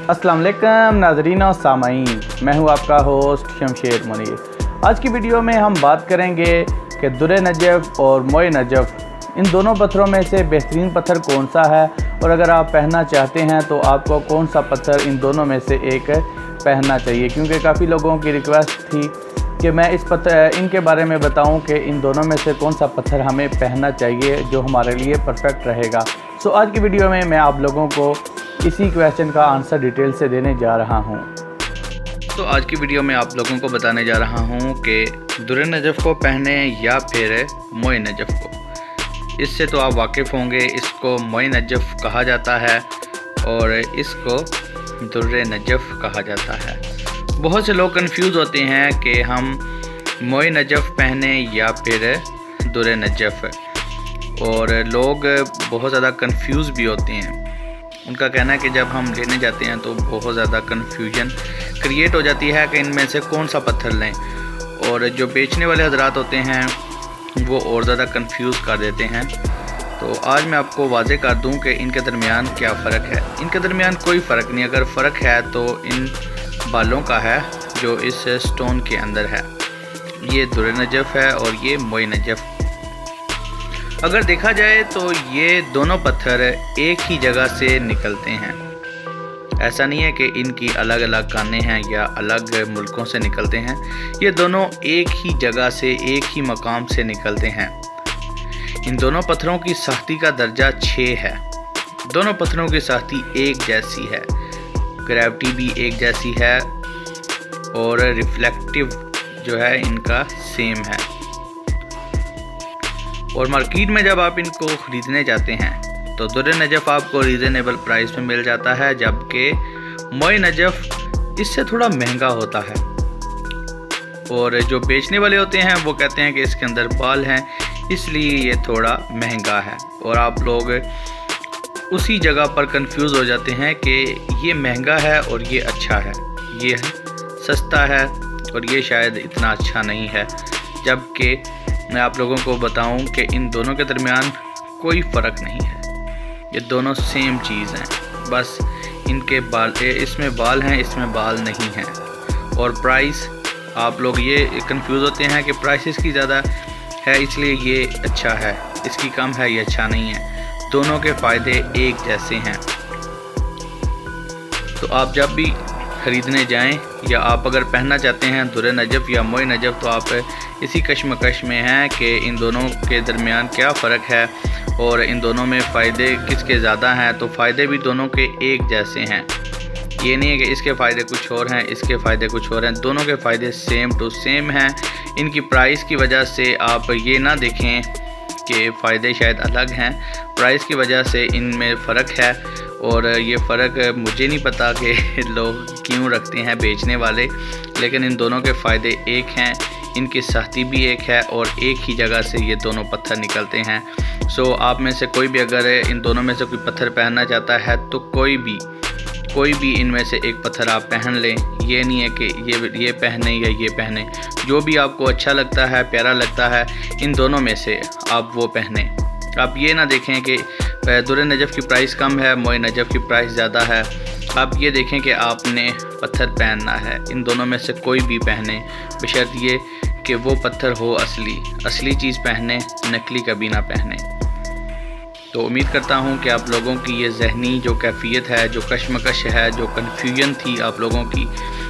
अस्सलाम वालेकुम नाज़रीन और सामाईन, मैं हूं आपका होस्ट शमशेर मुनीर। आज की वीडियो में हम बात करेंगे कि दुर्रे नजफ़ और मोए नजफ़ इन दोनों पत्थरों में से बेहतरीन पत्थर कौन सा है, और अगर आप पहनना चाहते हैं तो आपको कौन सा पत्थर इन दोनों में से एक पहनना चाहिए। क्योंकि काफ़ी लोगों की रिक्वेस्ट थी कि मैं इनके बारे में बताऊं कि इन दोनों में से कौन सा पत्थर हमें पहनना चाहिए जो हमारे लिए परफेक्ट रहेगा। सो आज की वीडियो में मैं आप लोगों को इसी क्वेश्चन का आंसर डिटेल से देने जा रहा हूं। तो आज की वीडियो में आप लोगों को बताने जा रहा हूं कि दुर्रे नजफ़ को पहने या फिर मोए नजफ़ को। इससे तो आप वाकिफ़ होंगे, इसको मोए नजफ़ कहा जाता है और इसको दुर्रे नजफ़ कहा जाता है। बहुत से लोग कंफ्यूज होते हैं कि हम मोए नजफ़ पहने या फिर दुर्रे नजफ़, और लोग बहुत ज़्यादा कंफ्यूज भी होते हैं। उनका कहना है कि जब हम लेने जाते हैं तो बहुत ज़्यादा कन्फ्यूजन क्रिएट हो जाती है कि इनमें से कौन सा पत्थर लें, और जो बेचने वाले हजरात होते हैं वो और ज़्यादा कंफ्यूज कर देते हैं। तो आज मैं आपको वाज़े कर दूं कि इनके दरमियान क्या फ़र्क है। इनके दरमियान कोई फ़र्क नहीं, अगर फ़र्क है तो इन बालों का है जो इस स्टोन के अंदर है। ये दुर्रे नजफ़ है और ये मोए नजफ़। अगर देखा जाए तो ये दोनों पत्थर एक ही जगह से निकलते हैं। ऐसा नहीं है कि इनकी अलग अलग कानें हैं या अलग मुल्कों से निकलते हैं। ये दोनों एक ही जगह से, एक ही मकाम से निकलते हैं। इन दोनों पत्थरों की सख्ती का दर्जा 6 है। दोनों पत्थरों की सख्ती एक जैसी है, ग्रेविटी भी एक जैसी है और रिफ्लेक्टिव जो है इनका सेम है। और मार्केट में जब आप इनको ख़रीदने जाते हैं तो दुर्रे नजफ़ आपको रीज़नेबल प्राइस में मिल जाता है, जबकि मोए नजफ़ इससे थोड़ा महंगा होता है। और जो बेचने वाले होते हैं वो कहते हैं कि इसके अंदर बाल हैं इसलिए ये थोड़ा महंगा है, और आप लोग उसी जगह पर कंफ्यूज हो जाते हैं कि ये महंगा है और ये अच्छा है, ये सस्ता है और ये शायद इतना अच्छा नहीं है। जबकि मैं आप लोगों को बताऊं कि इन दोनों के दरमियान कोई फ़र्क नहीं है, ये दोनों सेम चीज़ हैं, बस इनके बाल, इसमें बाल हैं इसमें बाल नहीं हैं। और प्राइस, आप लोग ये कंफ्यूज होते हैं कि प्राइस इसकी ज़्यादा है इसलिए ये अच्छा है, इसकी कम है ये अच्छा नहीं है। दोनों के फ़ायदे एक जैसे हैं। तो आप जब भी ख़रीदने जाएं या आप अगर पहनना चाहते हैं दुर्रे नजफ़ या मोए नजफ़, तो आप इसी कश्मकश में हैं कि इन दोनों के दरमियान क्या फ़र्क है और इन दोनों में फ़ायदे किसके ज़्यादा हैं। तो फ़ायदे भी दोनों के एक जैसे हैं। ये नहीं है कि इसके फ़ायदे कुछ और हैं इसके फ़ायदे कुछ और हैं, दोनों के फ़ायदे सेम टू सेम हैं। इनकी प्राइस की वजह से आप ये ना देखें कि फ़ायदे शायद अलग हैं, प्राइस की वजह से इनमें फ़र्क है। और ये फ़र्क मुझे नहीं पता कि लोग क्यों रखते हैं बेचने वाले, लेकिन इन दोनों के फ़ायदे एक हैं, इनकी सख्ती भी एक है और एक ही जगह से ये दोनों पत्थर निकलते हैं। सो आप में से कोई भी अगर इन दोनों में से कोई पत्थर पहनना चाहता है तो कोई भी इनमें से एक पत्थर आप पहन लें। ये नहीं है कि ये पहने या ये पहने, जो भी आपको अच्छा लगता है, प्यारा लगता है, इन दोनों में से आप वो पहने। आप ये ना देखें कि दुर्रे नजफ़ की प्राइस कम है, मोए नजफ़ की प्राइस ज़्यादा है। आप ये देखें कि आपने पत्थर पहनना है, इन दोनों में से कोई भी पहने, बशर्त ये कि वो पत्थर हो असली चीज़ पहने, नकली कभी ना पहने। तो उम्मीद करता हूँ कि आप लोगों की ये ज़हनी जो कैफियत है, जो कश्मकश है, जो कन्फ्यूजन थी आप लोगों की,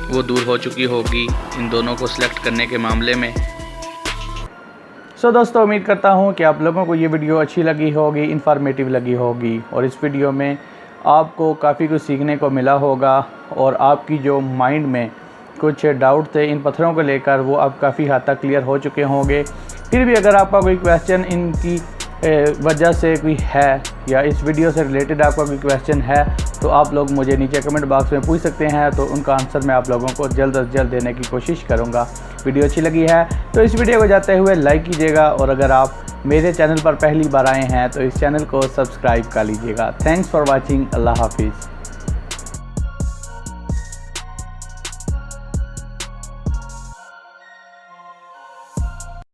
वो दूर हो चुकी होगी इन दोनों को सिलेक्ट करने के मामले में। सो दोस्तों, उम्मीद करता हूँ कि आप लोगों को ये वीडियो अच्छी लगी होगी, इन्फॉर्मेटिव लगी होगी, और इस वीडियो में आपको काफ़ी कुछ सीखने को मिला होगा, और आपकी जो माइंड में कुछ डाउट थे इन पत्थरों को लेकर वो अब काफ़ी हद तक क्लियर हो चुके होंगे। फिर भी अगर आपका कोई क्वेश्चन इनकी वजह से कोई है या इस वीडियो से रिलेटेड आपका कोई क्वेश्चन है तो आप लोग मुझे नीचे कमेंट बॉक्स में पूछ सकते हैं, तो उनका आंसर मैं आप लोगों को जल्द से जल्द देने की कोशिश करूंगा। वीडियो अच्छी लगी है तो इस वीडियो को जाते हुए लाइक कीजिएगा, और अगर आप मेरे चैनल पर पहली बार आए हैं तो इस चैनल को सब्सक्राइब कर लीजिएगा। Thanks for watching. अल्लाह हाफिज़।